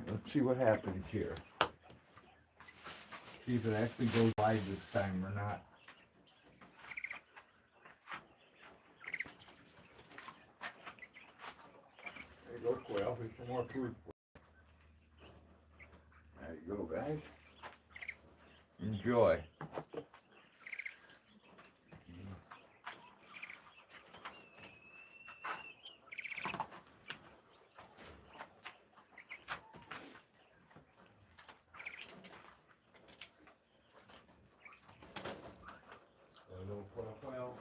Let's see what happens here. See if it actually goes live this time or not. There you go, quail. Here's some more food for you. There you go, guys. Enjoy. Little quail,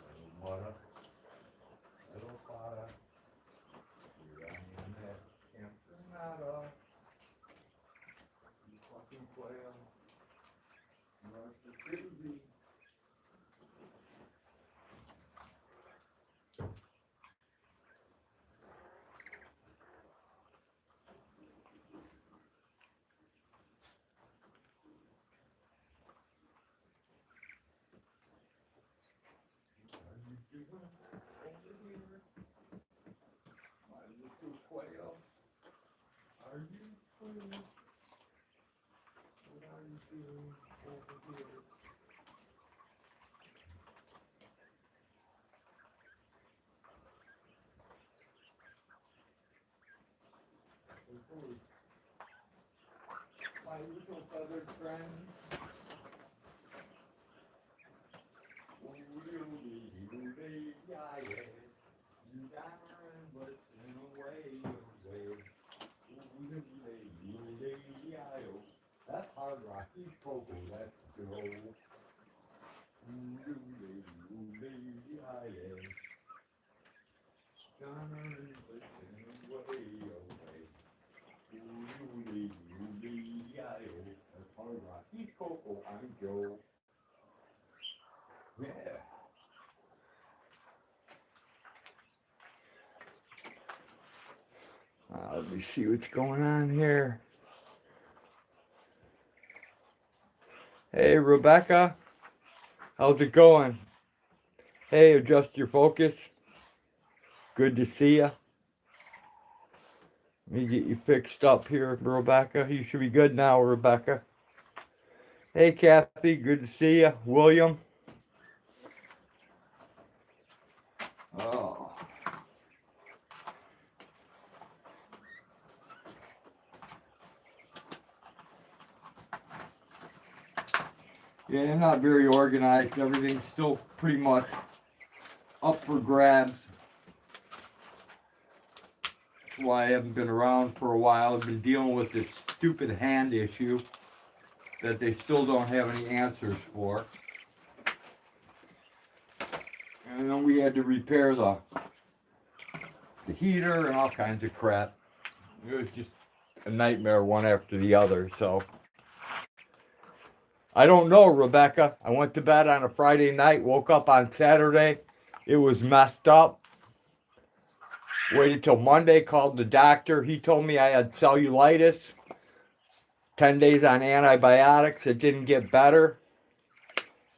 little water, little fire. You're on that campanada. You fucking quail. Rush the crazy. My little quail, are you free? What are you doing over here? My little feathered friend. That's hard rock. He's Coco. That's the old. That's hard rock. He's Coco. I'm Joe. Yeah. Let me see what's going on here. Hey, Rebecca. How's it going? Hey, adjust your focus. Good to see ya. Let me get you fixed up here, Rebecca. You should be good now, Rebecca. Hey, Kathy. Good to see ya. William. Oh. Yeah, I'm not very organized. Everything's still pretty much up for grabs. That's why I haven't been around for a while. I've been dealing with this stupid hand issue that they still don't have any answers for. And then we had to repair the heater and all kinds of crap. It was just a nightmare one after the other, so. I don't know, Rebecca. I went to bed on a Friday night, woke up on Saturday. It was messed up. Waited till Monday, called the doctor. He told me I had cellulitis. 10 days on antibiotics. It didn't get better.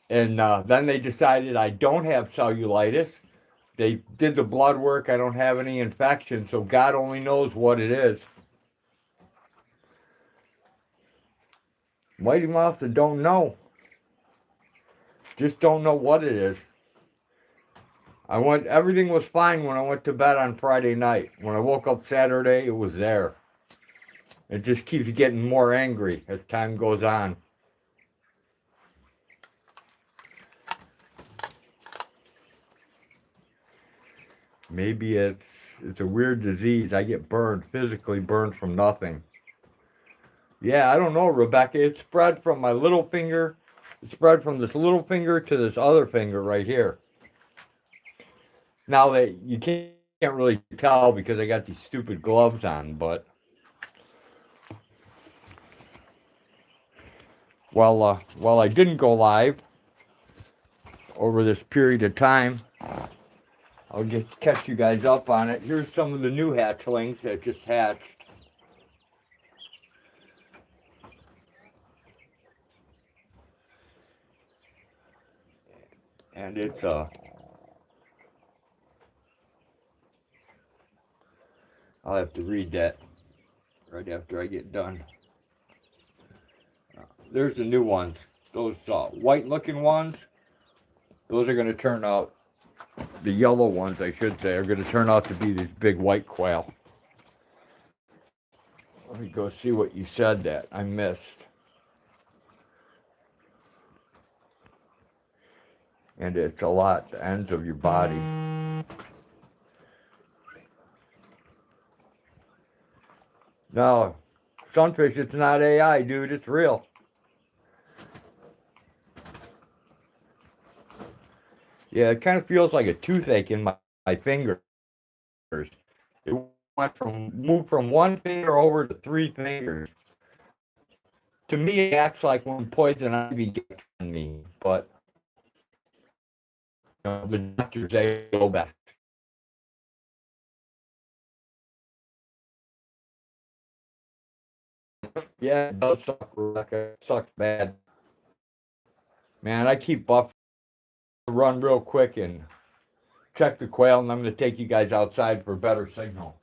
And then they decided I don't have cellulitis. They did the blood work. I don't have any infection, so God only knows what it is. Mighty Mouse, I don't know. Just don't know what it is. Everything was fine when I went to bed on Friday night. When I woke up Saturday, it was there. It just keeps getting more angry as time goes on. Maybe it's a weird disease. I get burned, physically burned from nothing. Yeah, I don't know, Rebecca. It spread from my little finger. It spread from this little finger to this other finger right here. Now that you can't really tell because I got these stupid gloves on, but while I didn't go live over this period of time, I'll just catch you guys up on it. Here's some of the new hatchlings that just hatched. And it's I'll have to read that right after I get done. There's the new ones. Those white looking ones, those are going to turn out, the yellow ones I should say, are going to turn out to be these big white quail. Let me go see what you said that I missed. And it's a lot, the ends of your body. No, sunfish, it's not AI, dude, it's real. Yeah, it kind of feels like a toothache in my fingers. It moved from one finger over to 3 fingers. To me, it acts like when poison ivy gets on me, but you know, the doctors, they know best. Yeah, it does suck, Rebecca. It sucks bad. Man, I keep buff run real quick and check the quail, and I'm going to take you guys outside for a better signal.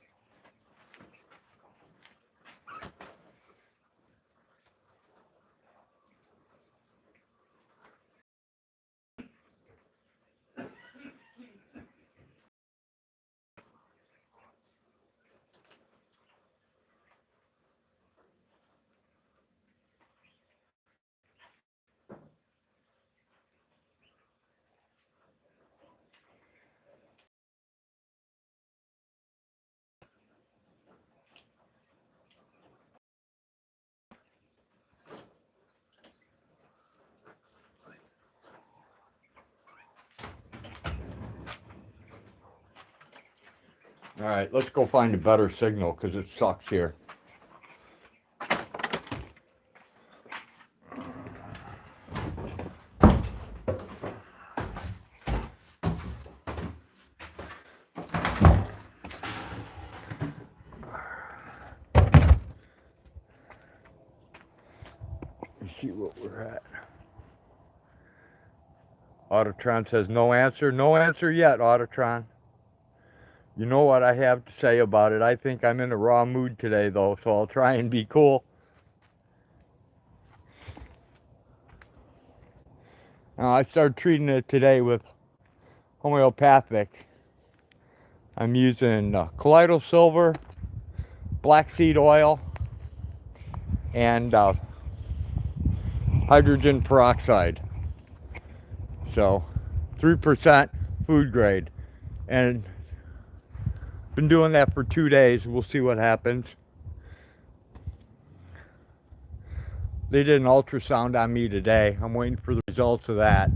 All right, let's go find a better signal because it sucks here. Let's see what we're at. Autotron says no answer. No answer yet, Autotron. You know what I have to say about it. I think I'm in a raw mood today, though, so I'll try and be cool. I started treating it today with homeopathic. I'm using colloidal silver, black seed oil, and hydrogen peroxide. So 3% food grade. And been doing that for 2 days. We'll see what happens. They did an ultrasound on me today. I'm waiting for the results of that.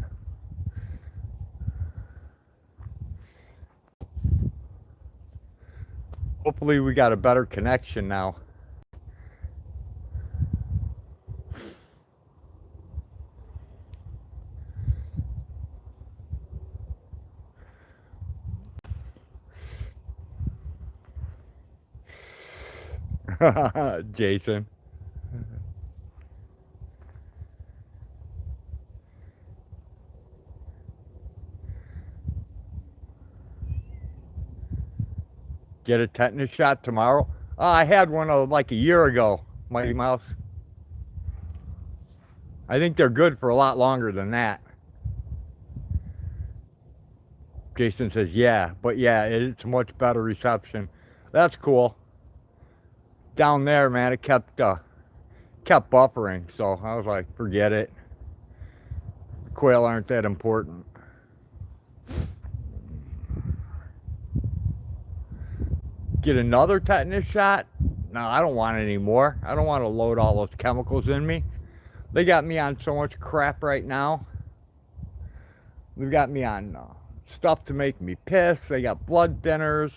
Hopefully we got a better connection now. Jason. Get a tetanus shot tomorrow? I had one like a year ago, Mighty Mouse. I think they're good for a lot longer than that. Jason says, yeah, but yeah, it's much better reception. That's cool. Down there, man, it kept buffering, so I was like, forget it. Quail aren't that important. Get another tetanus shot? No, I don't want any more. I don't want to load all those chemicals in me. They got me on so much crap right now. They've got me on stuff to make me piss. They got blood thinners,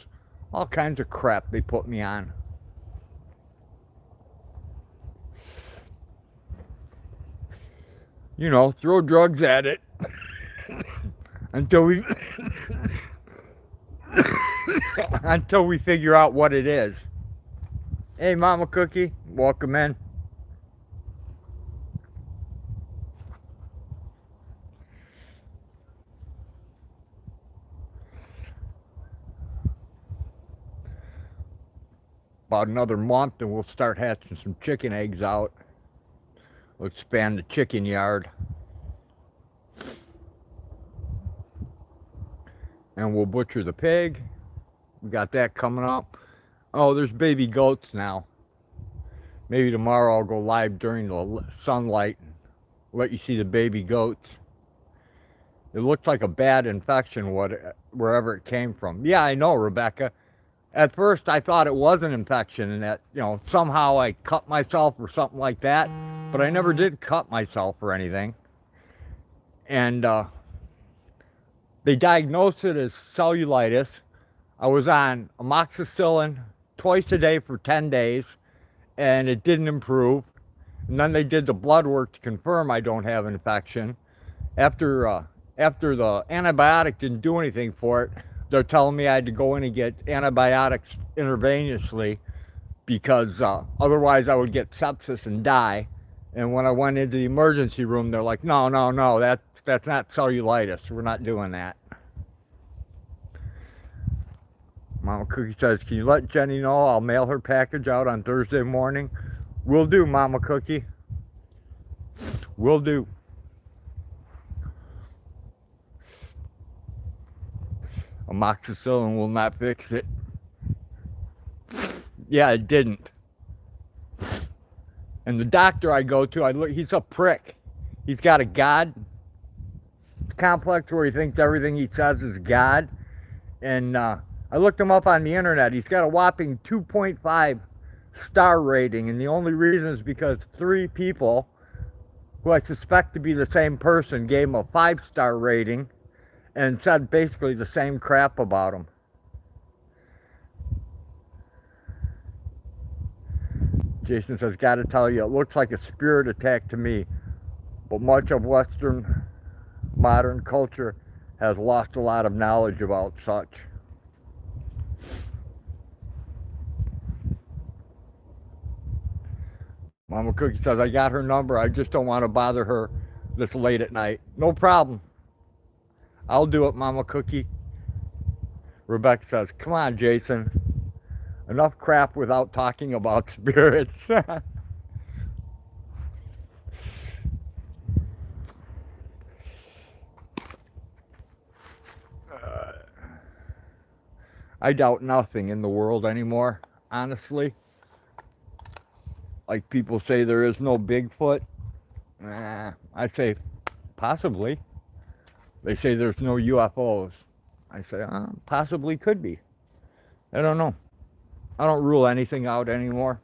all kinds of crap they put me on. You know, throw drugs at it until we until we figure out what it is. Hey, Mama Cookie, welcome in. about another month and we'll start hatching some chicken eggs out. We'll expand the chicken yard. And we'll butcher the pig. We got that coming up. Oh, there's baby goats now. Maybe tomorrow I'll go live during the sunlight and let you see the baby goats. It looked like a bad infection wherever it came from. Yeah, I know, Rebecca. At first I thought it was an infection and that, somehow I cut myself or something like that. But I never did cut myself or anything. And they diagnosed it as cellulitis. I was on amoxicillin twice a day for 10 days. And it didn't improve. And then they did the blood work to confirm I don't have an infection. After the antibiotic didn't do anything for it, they're telling me I had to go in and get antibiotics intravenously because otherwise I would get sepsis and die. And when I went into the emergency room, they're like, no, that's not cellulitis. We're not doing that. Mama Cookie says, can you let Jenny know I'll mail her package out on Thursday morning? Will do, Mama Cookie. Will do. Amoxicillin will not fix it. Yeah, it didn't. And the doctor I go to, he's a prick. He's got a God complex where he thinks everything he says is God. And I looked him up on the internet. He's got a whopping 2.5 star rating, and the only reason is because 3 people who I suspect to be the same person gave him a 5-star rating and said basically the same crap about him. Jason says, gotta tell you, it looks like a spirit attack to me, but much of Western modern culture has lost a lot of knowledge about such. Mama Cookie says, I got her number. I just don't want to bother her this late at night. No problem. I'll do it, Mama Cookie. Rebecca says, come on, Jason. Enough crap without talking about spirits. I doubt nothing in the world anymore, honestly. Like people say there is no Bigfoot. I say possibly. They say there's no UFOs. I say possibly could be. I don't know. I don't rule anything out anymore.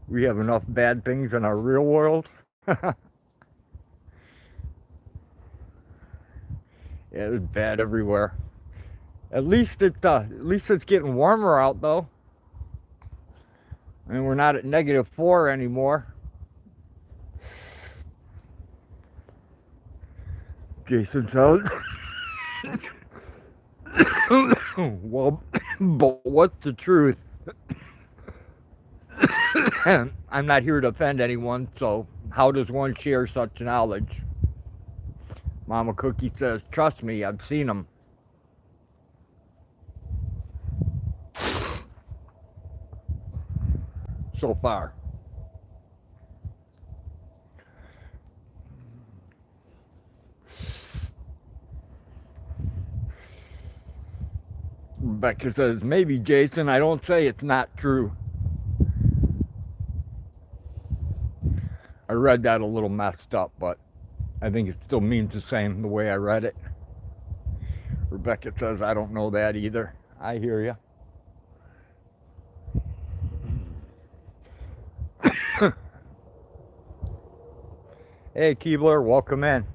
We have enough bad things in our real world. Yeah, it's bad everywhere. At least it's getting warmer out though. And we're not at -4 anymore. Jason says, well, but what's the truth? I'm not here to offend anyone, so how does one share such knowledge? Mama Cookie says, trust me, I've seen them. So far. Rebecca says, maybe, Jason, I don't say it's not true. I read that a little messed up, but I think it still means the same the way I read it. Rebecca says, I don't know that either. I hear you. Hey, Keebler, welcome in.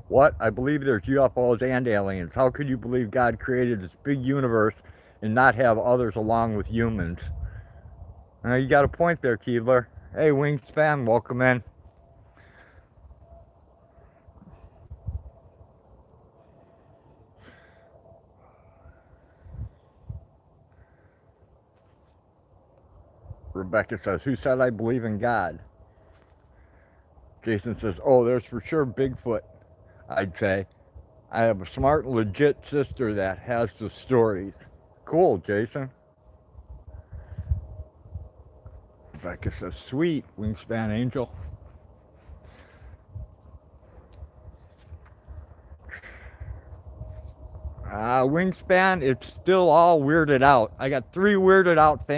What? I believe there's UFOs and aliens. How could you believe God created this big universe and not have others along with humans? You got a point there, Keebler. Hey, Wingspan, welcome in. Rebecca says, who said I believe in God? Jason says, oh, there's for sure Bigfoot, I'd say. I have a smart, legit sister that has the stories. Cool, Jason. Rebecca says, sweet, Wingspan Angel. Wingspan, it's still all weirded out. I got 3 weirded out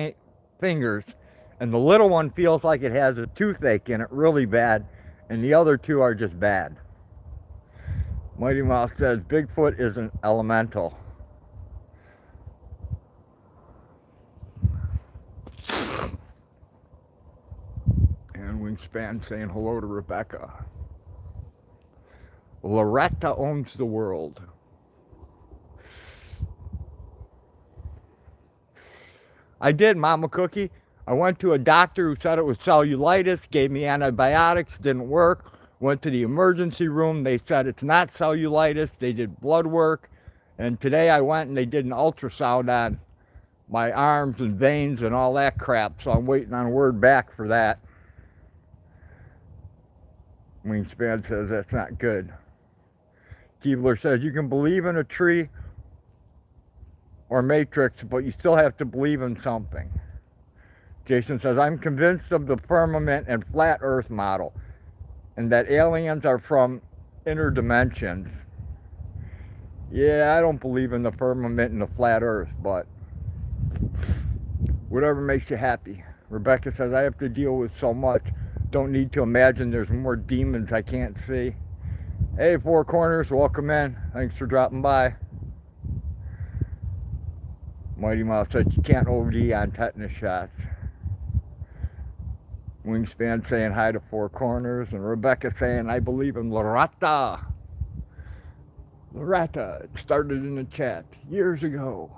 fingers, and the little one feels like it has a toothache in it really bad, and the other 2 are just bad. Mighty Mouse says, Bigfoot is an elemental. And Wingspan saying hello to Rebecca. Loretta owns the world. I did, Mama Cookie. I went to a doctor who said it was cellulitis, gave me antibiotics, didn't work. Went to the emergency room, they said it's not cellulitis, they did blood work. And today I went and they did an ultrasound on my arms and veins and all that crap, so I'm waiting on word back for that. Wingspan says that's not good. Keebler says you can believe in a tree or matrix, but you still have to believe in something. Jason says, I'm convinced of the firmament and flat earth model, and that aliens are from inner dimensions. Yeah, I don't believe in the firmament and the flat earth, but whatever makes you happy. Rebecca says, I have to deal with so much. Don't need to imagine there's more demons I can't see. Hey, Four Corners, welcome in. Thanks for dropping by. Mighty Mouse said you can't OD on tetanus shots. Wingspan saying hi to Four Corners, and Rebecca saying I believe in Loretta. Loretta, it started in the chat years ago.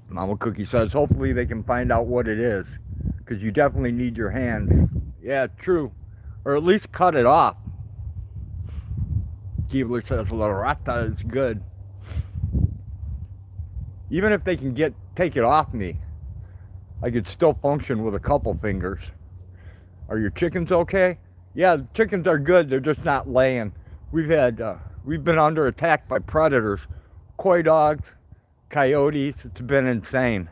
Mama Cookie says hopefully they can find out what it is, because you definitely need your hands. Yeah, true. Or at least cut it off. Keebler says Loretta is good. Even if they can take it off me, I could still function with a couple fingers. Are your chickens okay? Yeah, the chickens are good. They're just not laying. We've been under attack by predators, coy dogs, coyotes. It's been insane.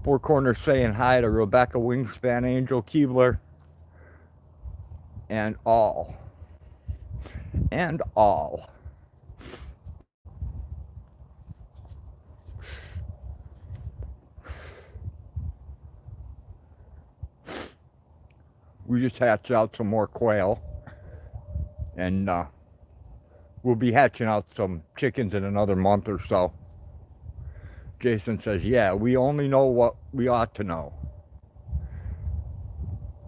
Four Corners saying hi to Rebecca, Wingspan Angel, Keebler, and all. And all. We just hatched out some more quail, and we'll be hatching out some chickens in another month or so. Jason says, yeah, we only know what we ought to know.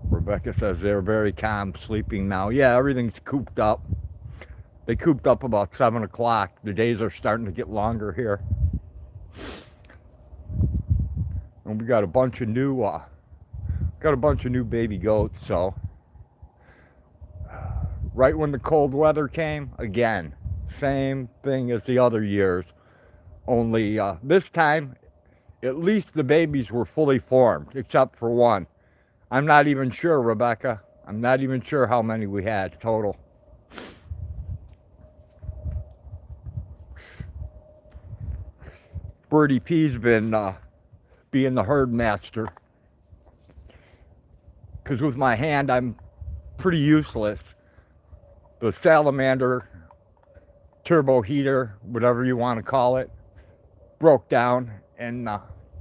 Rebecca says they're very calm, sleeping now. Yeah, everything's cooped up. They cooped up about 7 o'clock. The days are starting to get longer here. And we got a bunch of new baby goats, so right when the cold weather came, again, same thing as the other years, only this time at least the babies were fully formed, except for one. I'm not even sure, Rebecca. I'm not even sure how many we had total. Birdie P's been being the herd master, because with my hand I'm pretty useless. The salamander turbo heater, whatever you want to call it, broke down, and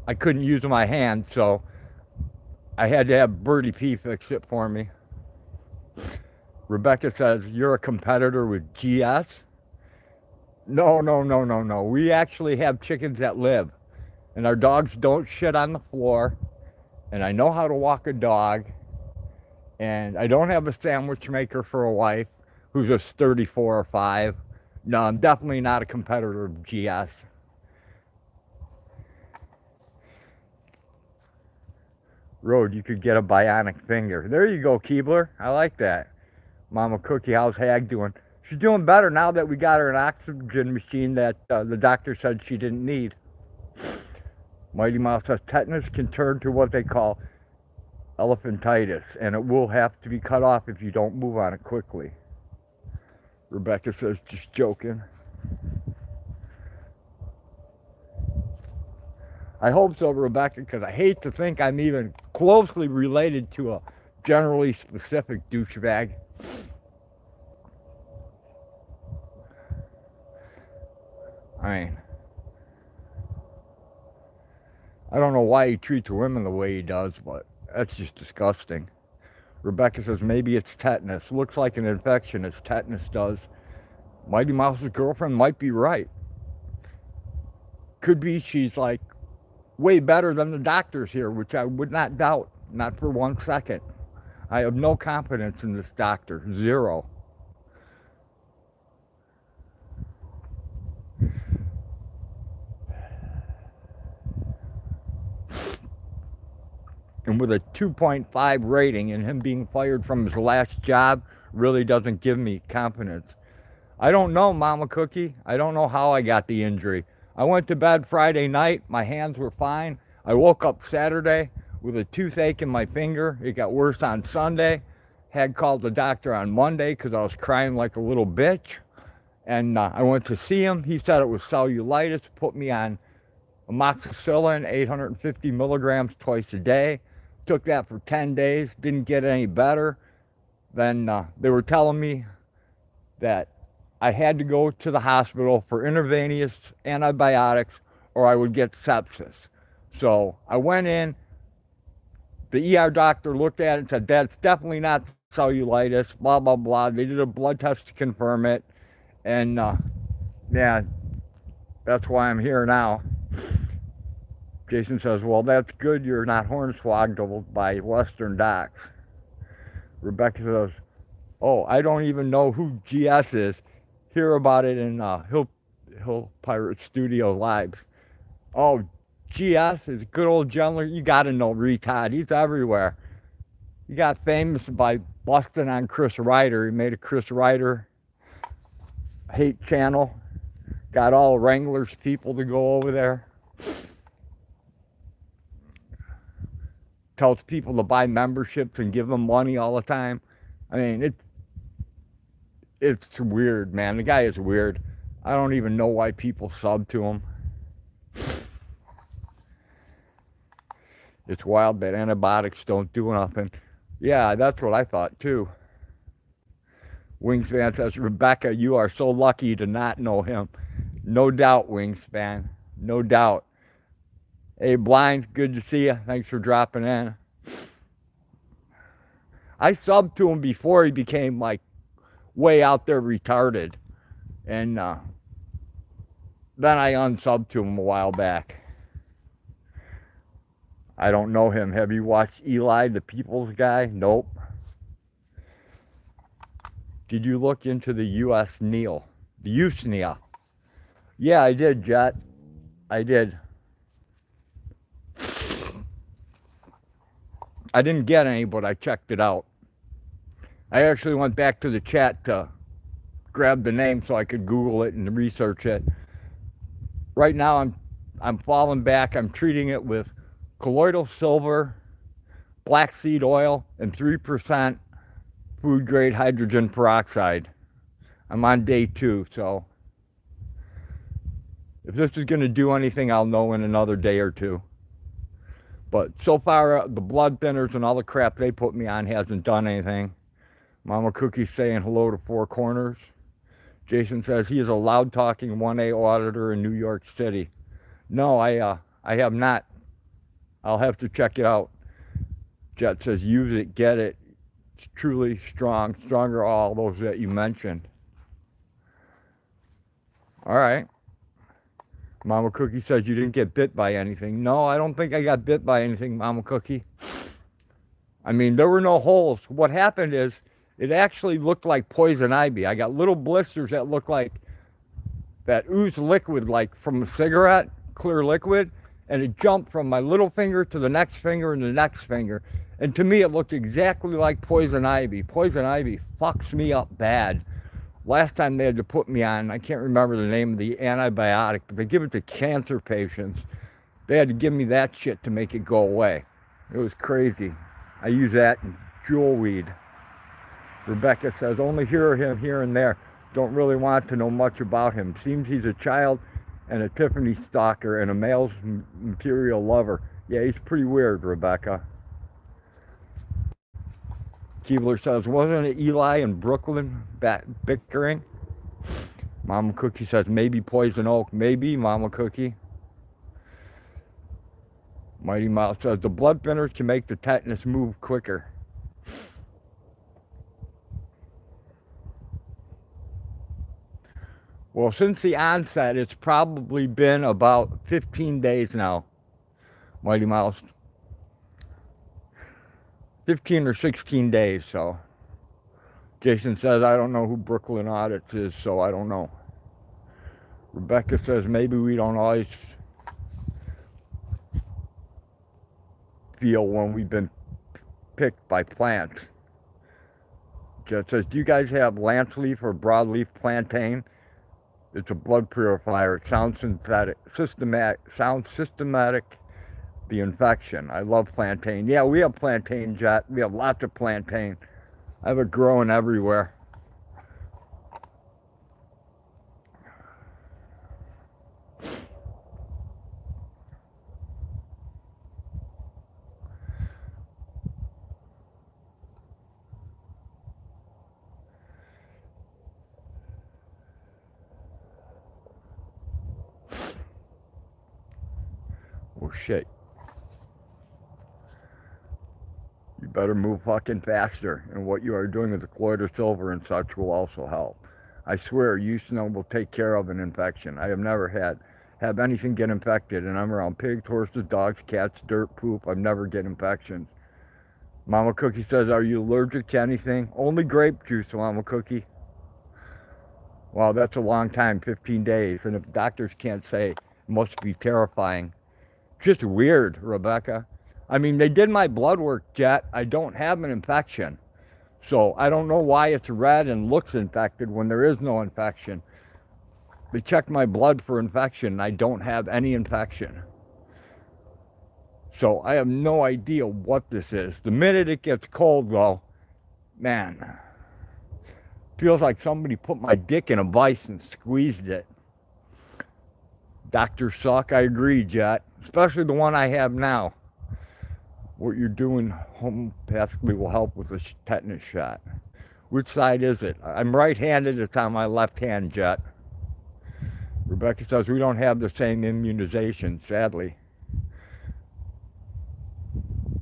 I couldn't use my hand, so I had to have Birdie P fix it for me. Rebecca says, you're a competitor with GS? No. We actually have chickens that live, and our dogs don't shit on the floor, and I know how to walk a dog, and I don't have a sandwich maker for a wife who's just 34 or 5. No, I'm definitely not a competitor of GS. road, you could get a bionic finger. There you go, Keebler. I like that. Mama Cookie, how's Hag doing? She's doing better now that we got her an oxygen machine that the doctor said she didn't need. Mighty Mouse says tetanus can turn to what they call elephantitis, and it will have to be cut off if you don't move on it quickly. Rebecca says, just joking. I hope so, Rebecca, because I hate to think I'm even closely related to a generally specific douchebag. I mean, I don't know why he treats women the way he does, but that's just disgusting. Rebecca says maybe it's tetanus. Looks like an infection as tetanus does. Mighty Mouse's girlfriend might be right. Could be she's like way better than the doctors here, which I would not doubt, not for 1 second. I have no confidence in this doctor, zero. And with a 2.5 rating and him being fired from his last job really doesn't give me confidence. I don't know, Mama Cookie. I don't know how I got the injury. I went to bed Friday night. My hands were fine. I woke up Saturday with a toothache in my finger. It got worse on Sunday. Had called the doctor on Monday because I was crying like a little bitch. And I went to see him. He said it was cellulitis. Put me on amoxicillin, 850 milligrams twice a day. Took that for 10 days. Didn't get any better. Then they were telling me that I had to go to the hospital for intravenous antibiotics or I would get sepsis. So I went in. The ER doctor looked at it and said, that's definitely not cellulitis, blah, blah, blah. They did a blood test to confirm it. And yeah, that's why I'm here now. Jason says, well, that's good you're not hornswoggled by Western docs. Rebecca says, oh, I don't even know who GS is. Hear about it in Hill Pirate Studio Live. Oh, GS is a good old gentleman. You got to know Retard. He's everywhere. He got famous by busting on Chris Ryder. He made a Chris Ryder hate channel. Got all Wranglers people to go over there. Tells people to buy memberships and give them money all the time. I mean, it's weird, man. The guy is weird. I don't even know why people sub to him. It's wild that antibiotics don't do nothing. Yeah, that's what I thought too. Wingspan says, Rebecca, you are so lucky to not know him. No doubt, Wingspan. No doubt. Hey, Blind, good to see you. Thanks for dropping in. I subbed to him before he became like way out there retarded. And then I unsubbed to him a while back. I don't know him. Have you watched Eli, the People's Guy? Nope. Did you look into the US Neil? The USNEA? Yeah, I did, Jet. I did. I didn't get any, but I checked it out. I actually went back to the chat to grab the name so I could Google it and research it. Right now, I'm falling back. I'm treating it with colloidal silver, black seed oil, and 3% food grade hydrogen peroxide. I'm on day 2, so if this is going to do anything, I'll know in another day or 2. But so far, the blood thinners and all the crap they put me on hasn't done anything. Mama Cookie's saying hello to Four Corners. Jason says he is a loud-talking 1A auditor in New York City. No, I have not. I'll have to check it out. Jet says use it, get it. It's truly strong, stronger all those that you mentioned. All right. Mama Cookie says you didn't get bit by anything. No, I don't think I got bit by anything, Mama Cookie. I mean, there were no holes. What happened is it actually looked like poison ivy. I got little blisters that look like that ooze liquid, like from a cigarette, clear liquid. and it jumped from my little finger to the next finger and the next finger. And to me, it looked exactly like poison ivy. Poison ivy fucks me up bad. Last time they had to put me on, I can't remember the name of the antibiotic, but they give it to cancer patients. They had to give me that shit to make it go away. It was crazy. I use that in jewel weed. Rebecca says, only hear him here and there. Don't really want to know much about him. Seems he's a child and a Tiffany stalker and a male's material lover. Yeah, he's pretty weird, Rebecca. Keebler says, wasn't it Eli and Brooklyn bickering? Mama Cookie says, maybe Poison Oak. Maybe, Mama Cookie. Mighty Mouse says, the blood thinners can make the tetanus move quicker. Well, since the onset, it's probably been about 15 days now, Mighty Mouse. 15 or 16 days, so. Jason says, I don't know who Brooklyn Audits is, so I don't know. Rebecca says, maybe we don't always feel when we've been picked by plants. Jet says, do you guys have lance leaf or broadleaf plantain? It's a blood purifier. It sounds systematic, the infection. I love plantain. Yeah, we have plantain, Jet. We have lots of plantain. I have it growing everywhere. Oh shit. You better move fucking faster, and what you are doing with the colloidal silver and such will also help. I swear, Eucino will take care of an infection. I have never have anything get infected, and I'm around pigs, horses, dogs, cats, dirt, poop. I've never get infections. Mama Cookie says, are you allergic to anything? Only grape juice, Mama Cookie. Wow, that's a long time, 15 days, and if doctors can't say, it must be terrifying. Just weird, Rebecca. I mean, they did my blood work, Jet. I don't have an infection. So I don't know why it's red and looks infected when there is no infection. They checked my blood for infection and I don't have any infection. So I have no idea what this is. The minute it gets cold, though, man, feels like somebody put my dick in a vice and squeezed it. Doctors suck. I agree, Jet. Especially the one I have now. What you're doing homeopathically will help with the tetanus shot. Which side is it? I'm right-handed. It's on my left hand, Jet. Rebecca says we don't have the same immunization, sadly.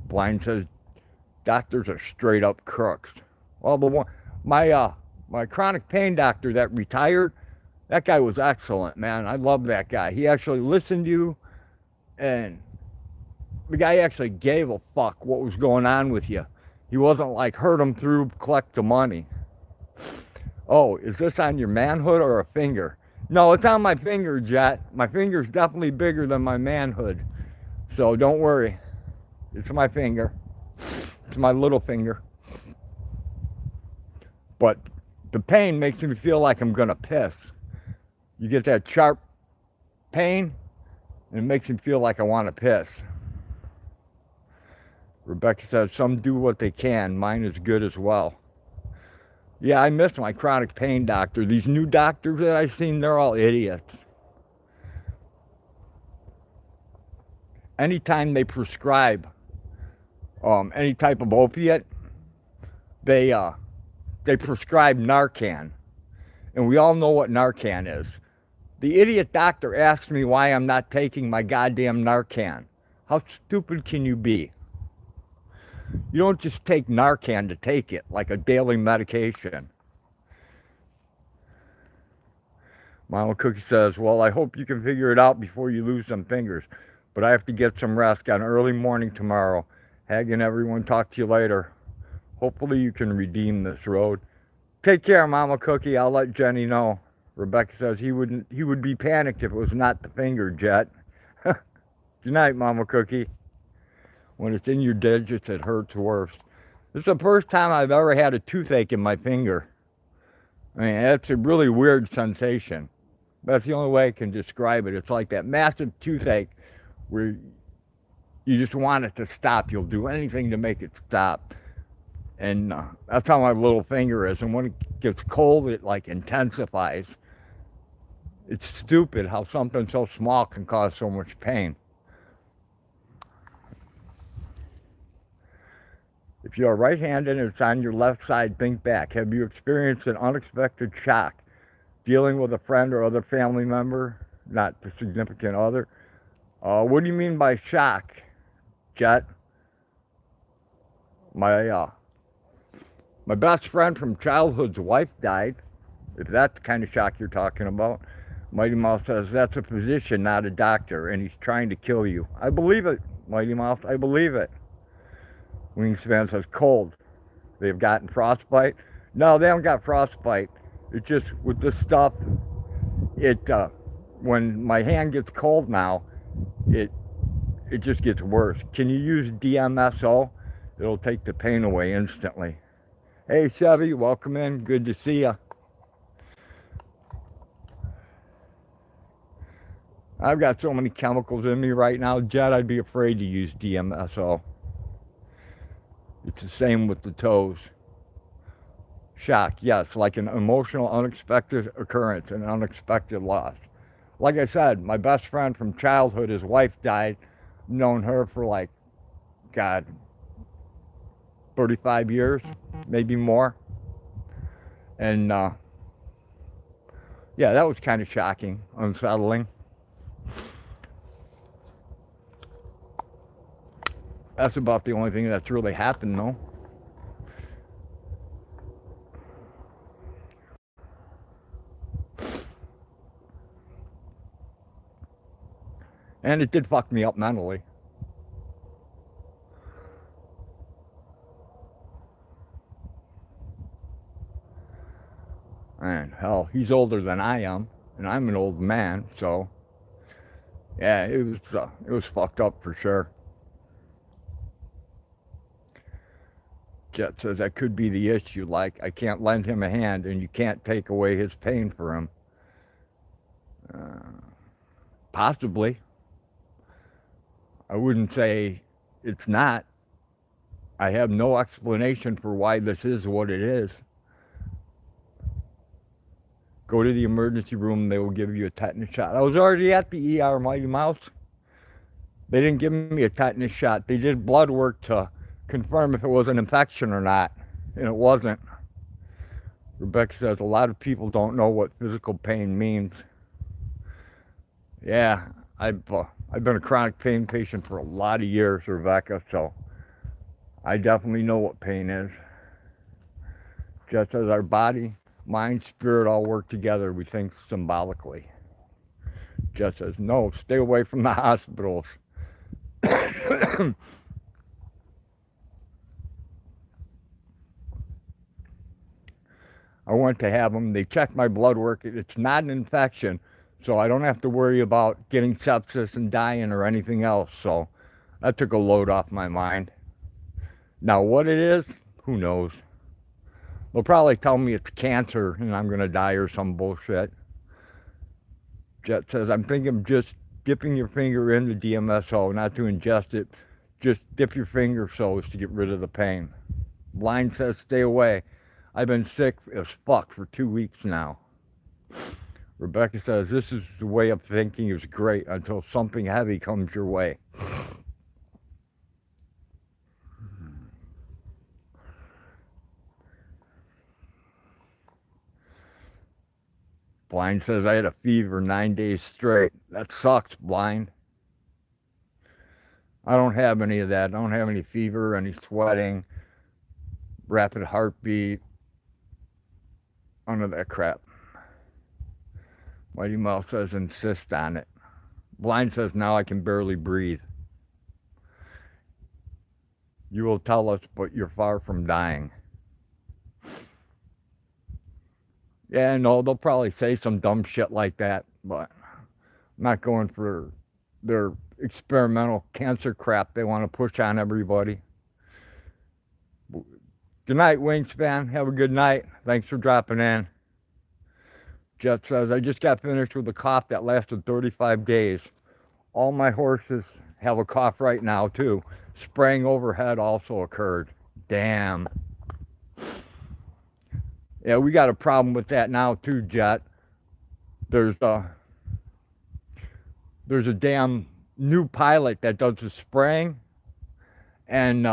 Blind says doctors are straight up crooks. Well, the one, my chronic pain doctor that retired, that guy was excellent, man. I love that guy. He actually listened to you, and the guy actually gave a fuck what was going on with you. He wasn't like hurt him through, collect the money. Oh, is this on your manhood or a finger? No, it's on my finger, Jet. My finger's definitely bigger than my manhood. So don't worry. It's my finger. It's my little finger. But the pain makes me feel like I'm gonna piss. You get that sharp pain, and it makes me feel like I want to piss. Rebecca says, some do what they can. Mine is good as well. Yeah, I miss my chronic pain doctor. These new doctors that I've seen, they're all idiots. Anytime they prescribe any type of opiate, they prescribe Narcan. And we all know what Narcan is. The idiot doctor asked me why I'm not taking my goddamn Narcan. How stupid can you be? You don't just take Narcan to take it, like a daily medication. Mama Cookie says, well, I hope you can figure it out before you lose some fingers. But I have to get some rest. Got an early morning tomorrow. Hag and everyone, talk to you later. Hopefully you can redeem this road. Take care, Mama Cookie. I'll let Jenny know. Rebecca says he would be panicked if it was not the finger, Jet. Good night, Mama Cookie. When it's in your digits, it hurts worse. This is the first time I've ever had a toothache in my finger. I mean, that's a really weird sensation. That's the only way I can describe it. It's like that massive toothache where you just want it to stop. You'll do anything to make it stop. And that's how my little finger is. And when it gets cold, it like intensifies. It's stupid how something so small can cause so much pain. If you are right-handed and it's on your left side, think back. Have you experienced an unexpected shock dealing with a friend or other family member, not the significant other? What do you mean by shock, Jet? My best friend from childhood's wife died, if that's the kind of shock you're talking about. Mighty Mouse says, that's a physician, not a doctor, and he's trying to kill you. I believe it, Mighty Mouse, I believe it. Wingspan says, cold. They've gotten frostbite. No, they haven't got frostbite. It's just with this stuff, when my hand gets cold now, it just gets worse. Can you use DMSO? It'll take the pain away instantly. Hey, Chevy, welcome in. Good to see ya. I've got so many chemicals in me right now, Jet, I'd be afraid to use DMSO. It's the same with the toes. Shock, yes, like an emotional, unexpected occurrence, an unexpected loss. Like I said, my best friend from childhood, his wife died. Known her for like, God, 35 years, maybe more. And yeah, that was kind of shocking, unsettling. That's about the only thing that's really happened, though. And it did fuck me up mentally. And hell, he's older than I am, and I'm an old man, so yeah, it was fucked up for sure. Jet says that could be the issue. Like, I can't lend him a hand, and you can't take away his pain for him. Possibly. I wouldn't say it's not. I have no explanation for why this is what it is. Go to the emergency room, they will give you a tetanus shot. I was already at the ER, Mighty Mouse. They didn't give me a tetanus shot. They did blood work to confirm if it was an infection or not, and it wasn't. Rebecca says a lot of people don't know what physical pain means. Yeah, I've been a chronic pain patient for a lot of years, Rebecca, so I definitely know what pain is. Just as our body, mind, spirit all work together, we think symbolically. Just says, no, stay away from the hospitals. I went to have them. They checked my blood work. It's not an infection, so I don't have to worry about getting sepsis and dying or anything else. So that took a load off my mind. Now, what it is, who knows? They'll probably tell me it's cancer and I'm going to die or some bullshit. Jet says, I'm thinking of just dipping your finger in the DMSO, not to ingest it. Just dip your finger so as to get rid of the pain. Blind says, stay away. I've been sick as fuck for 2 weeks now. Rebecca says, this is the way of thinking is great until something heavy comes your way. Blind says, I had a fever 9 days straight. That sucks, Blind. I don't have any of that. I don't have any fever, any sweating, rapid heartbeat, none of that crap. Mighty Mouse says, insist on it. Blind says, now I can barely breathe. You will tell us, but you're far from dying. Yeah, no, they'll probably say some dumb shit like that, but I'm not going for their experimental cancer crap they want to push on everybody. Good night, Wingspan. Have a good night. Thanks for dropping in. Jet says, I just got finished with a cough that lasted 35 days. All my horses have a cough right now, too. Spraying overhead also occurred. Damn. Yeah, we got a problem with that now, too, Jet. There's a damn new pilot that does the spraying, and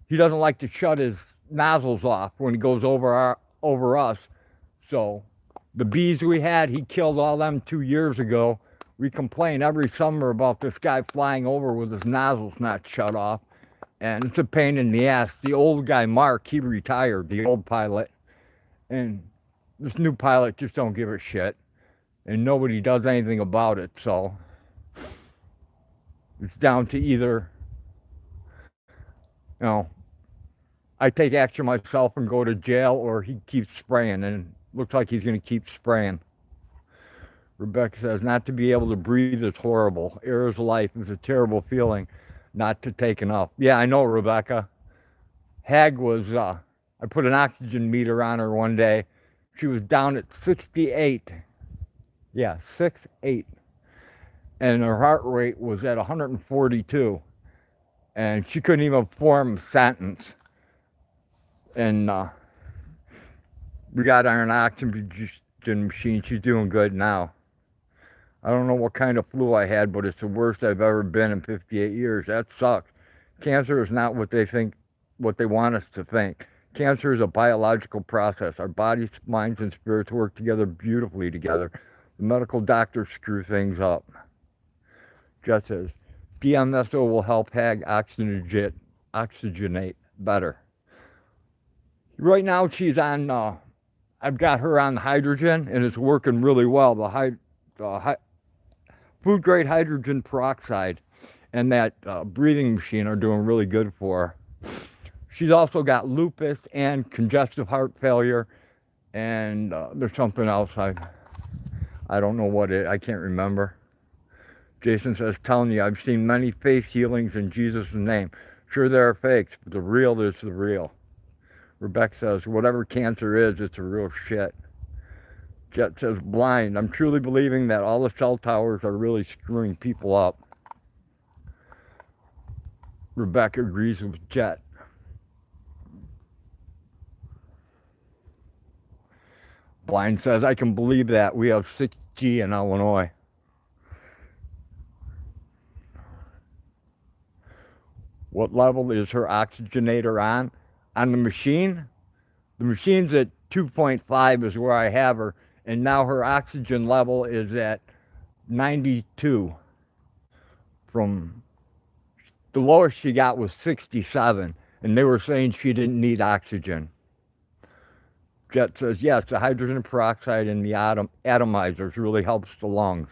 he doesn't like to shut his nozzles off when he goes over us. So the bees we had, he killed all them 2 years ago. We complain every summer about this guy flying over with his nozzles not shut off, and it's a pain in the ass. The old guy, Mark, he retired, the old pilot, and this new pilot just don't give a shit, and nobody does anything about it. So it's down to either, you know, I take action myself and go to jail, or he keeps spraying, and it looks like he's going to keep spraying. Rebecca says, not to be able to breathe is horrible. Air is life. It's a terrible feeling not to take enough. Yeah, I know, Rebecca. Hag was, I put an oxygen meter on her one day. She was down at 68. Yeah, 68. And her heart rate was at 142. And she couldn't even form a sentence. And we got her an oxygen machine. She's doing good now. I don't know what kind of flu I had, but it's the worst I've ever been in 58 years. That sucks. Cancer is not what they think, what they want us to think. Cancer is a biological process. Our bodies, minds, and spirits work together beautifully together. The medical doctors screw things up. Just says, DMSO will help Hag oxygenate better. Right now she's on, I've got her on hydrogen, and it's working really well. The food-grade hydrogen peroxide and that breathing machine are doing really good for her. She's also got lupus and congestive heart failure, and there's something else I don't know what I can't remember. Jason says, telling you, I've seen many faith healings in Jesus' name. Sure, there are fakes, but the real is the real. Rebecca says, whatever cancer is, it's a real shit. Jet says, blind. I'm truly believing that all the cell towers are really screwing people up. Rebecca agrees with Jet. Blind says, I can believe that. We have 6G in Illinois. What level is her oxygenator on? On the machine? The machine's at 2.5 is where I have her, and now her oxygen level is at 92. From the lowest she got was 67, and they were saying she didn't need oxygen. Jet says, yes, the hydrogen peroxide in the atomizers really helps the lungs.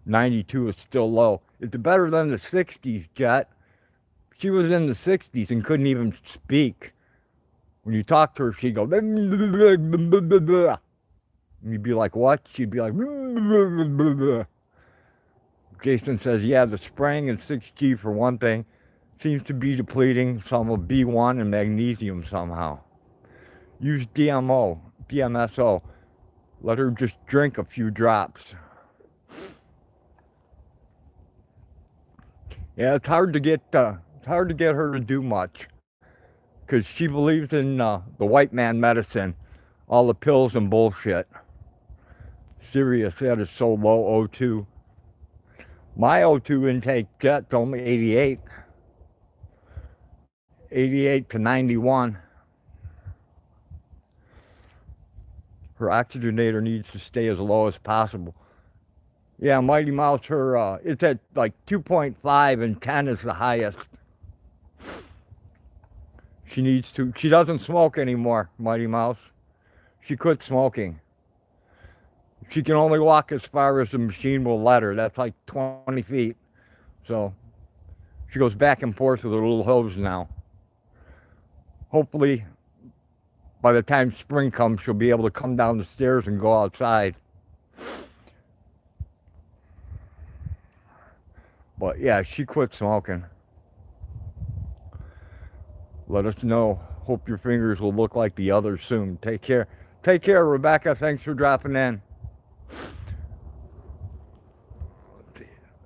92 is still low. It's better than the 60s, Jet. She was in the 60s and couldn't even speak. When you talk to her, she'd go, and you'd be like, what? She'd be like, Jason says, yeah, the spraying in 6G for one thing seems to be depleting some of B1 and magnesium somehow. Use DMSO. Let her just drink a few drops. Yeah, it's hard to get her to do much, because she believes in the white man medicine, all the pills and bullshit. Serious, that is so low, O2. My O2 intake, Jet's only 88. 88 to 91. Her oxygenator needs to stay as low as possible. Yeah, Mighty Mouse, her, it's at like 2.5 and 10 is the highest. She doesn't smoke anymore, Mighty Mouse. She quit smoking. She can only walk as far as the machine will let her. That's like 20 feet. So she goes back and forth with her little hose now. Hopefully, by the time spring comes, she'll be able to come down the stairs and go outside. But yeah, she quit smoking. Let us know. Hope your fingers will look like the others soon. Take care. Take care, Rebecca. Thanks for dropping in.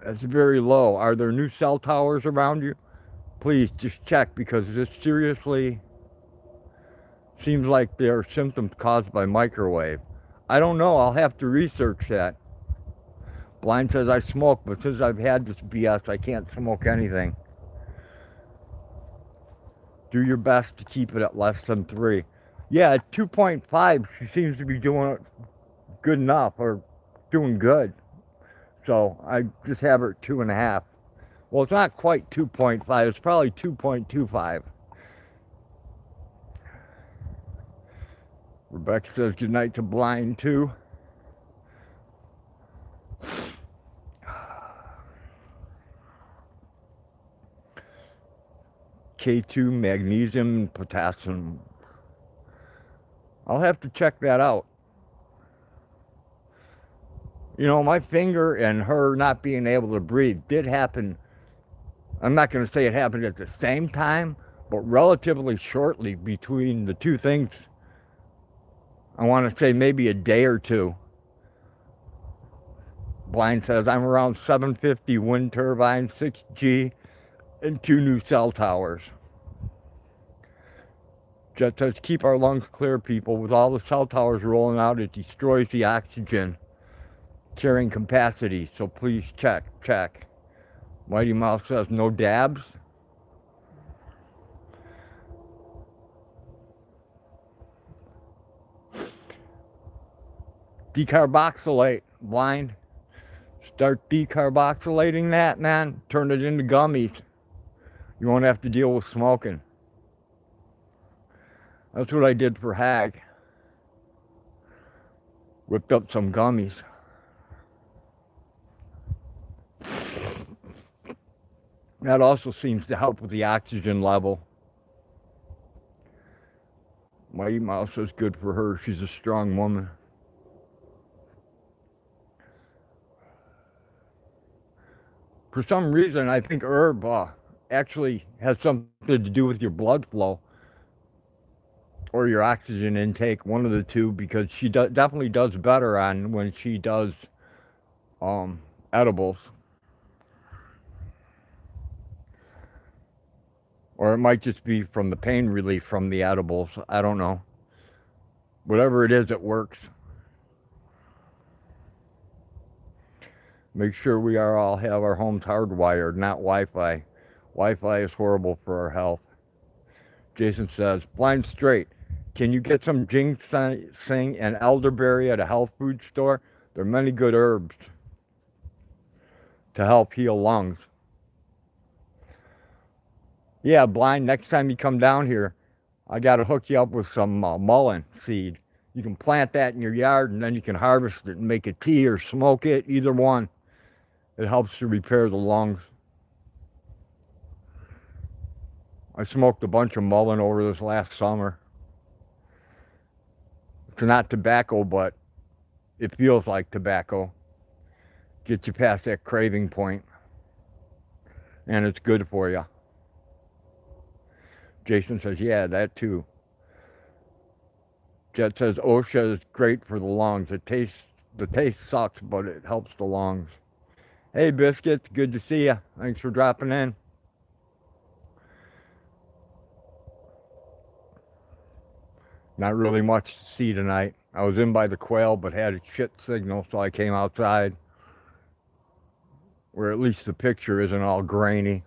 That's very low. Are there new cell towers around you? Please just check, because this seriously seems like there are symptoms caused by microwave. I don't know. I'll have to research that. Blind says I smoke, but since I've had this BS, I can't smoke anything. Do your best to keep it at less than 3. Yeah, at 2.5, she seems to be doing it good enough, or doing good. So I just have her at 2.5. Well, it's not quite 2.5. It's probably 2.25. Rebecca says good night to Blind too. K2, magnesium, and potassium. I'll have to check that out. You know, my finger and her not being able to breathe did happen. I'm not going to say it happened at the same time, but relatively shortly between the two things. I want to say maybe a day or two. Blind says I'm around 750 wind turbine, 6G, and 2 new cell towers. Jet says keep our lungs clear, people. With all the cell towers rolling out, it destroys the oxygen carrying capacity, so please check. Mighty Mouse says no dabs. Decarboxylate, Blind. Start decarboxylating that, man. Turn it into gummies. You won't have to deal with smoking. That's what I did for Hag. Whipped up some gummies. That also seems to help with the oxygen level. Mighty Mouse says good for her. She's a strong woman. For some reason, I think herb actually has something to do with your blood flow or your oxygen intake, one of the two, because she definitely does better on when she does edibles. Or it might just be from the pain relief from the edibles. I don't know. Whatever it is, it works. Make sure we all have our homes hardwired, not Wi-Fi. Wi-Fi is horrible for our health. Jason says, Blind straight. Can you get some ginseng and elderberry at a health food store? There are many good herbs to help heal lungs. Yeah, Blind, next time you come down here, I got to hook you up with some mullein seed. You can plant that in your yard, and then you can harvest it and make a tea or smoke it, either one. It helps to repair the lungs. I smoked a bunch of mullein over this last summer. It's not tobacco, but it feels like tobacco. Gets you past that craving point. And it's good for you. Jason says, yeah, that too. Jet says, OSHA is great for the lungs. The taste sucks, but it helps the lungs. Hey, Biscuits, good to see you. Thanks for dropping in. Not really much to see tonight. I was in by the quail, but had a shit signal, so I came outside, where at least the picture isn't all grainy.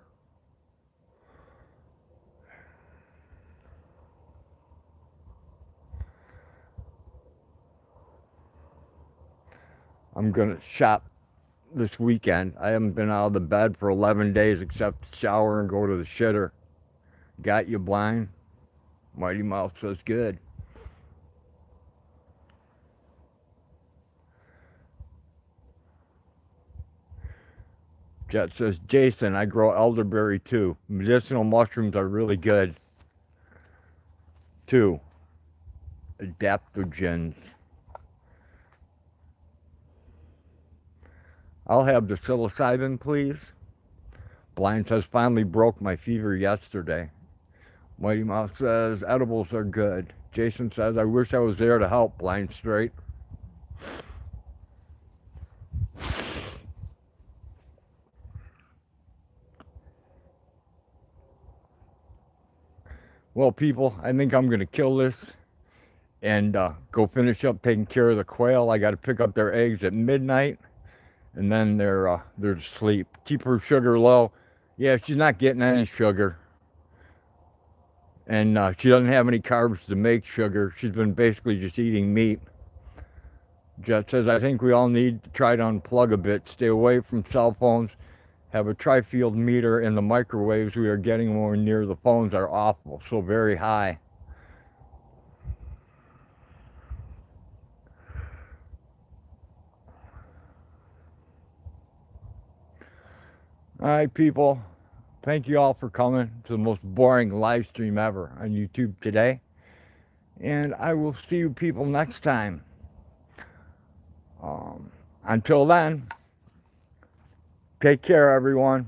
I'm gonna shop this weekend. I haven't been out of the bed for 11 days except to shower and go to the shitter. Got you, Blind? Mighty Mouse says good. Jet says, Jason, I grow elderberry too. Medicinal mushrooms are really good too. Adaptogens. I'll have the psilocybin, please. Blind says, finally broke my fever yesterday. Mighty Mouse says, edibles are good. Jason says, I wish I was there to help. Blind straight. Well, people, I think I'm going to kill this and go finish up taking care of the quail. I got to pick up their eggs at midnight, and then they're to sleep. Keep her sugar low. Yeah, she's not getting any sugar. And she doesn't have any carbs to make sugar. She's been basically just eating meat. Jet says, I think we all need to try to unplug a bit, stay away from cell phones, have a tri-field meter, and the microwaves we are getting when we're near the phones are awful, so very high. All right, people. Thank you all for coming to the most boring live stream ever on YouTube today. And I will see you people next time. Until then, take care, everyone.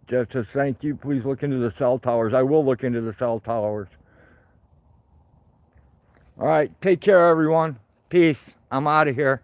Just says thank you. Please look into the cell towers. I will look into the cell towers. All right, take care, everyone. Peace. I'm out of here.